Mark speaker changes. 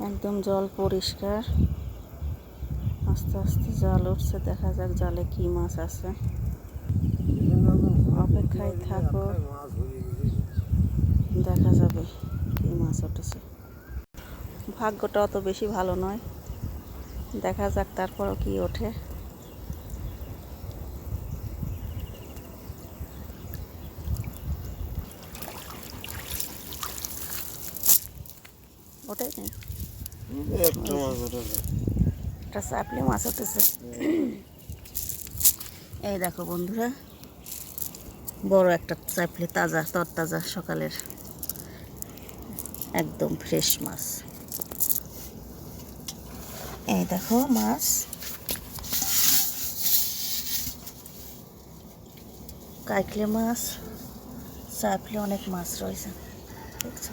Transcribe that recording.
Speaker 1: একদম জল পরিষ্কার। আস্তে আস্তে জাল উঠছে, দেখা যাক জালে কি মাছ আছে। অপেক্ষায় থাকো, দেখা যাবে কি মাছ উঠেছে। ভাগ্যটা অত বেশি ভালো নয়, দেখা যাক তারপরও কি ওঠে। ওঠেনি, একটা চাপলি মাছ উঠেছে। এই দেখো বন্ধুরা, বড় একটা চাপলি, তাজা তরতাজা, সকালের একদম ফ্রেশ মাছ। এই দেখো মাছ, কাইকলে মাছ, চাপলি, অনেক মাছ রয়েছে দেখছো।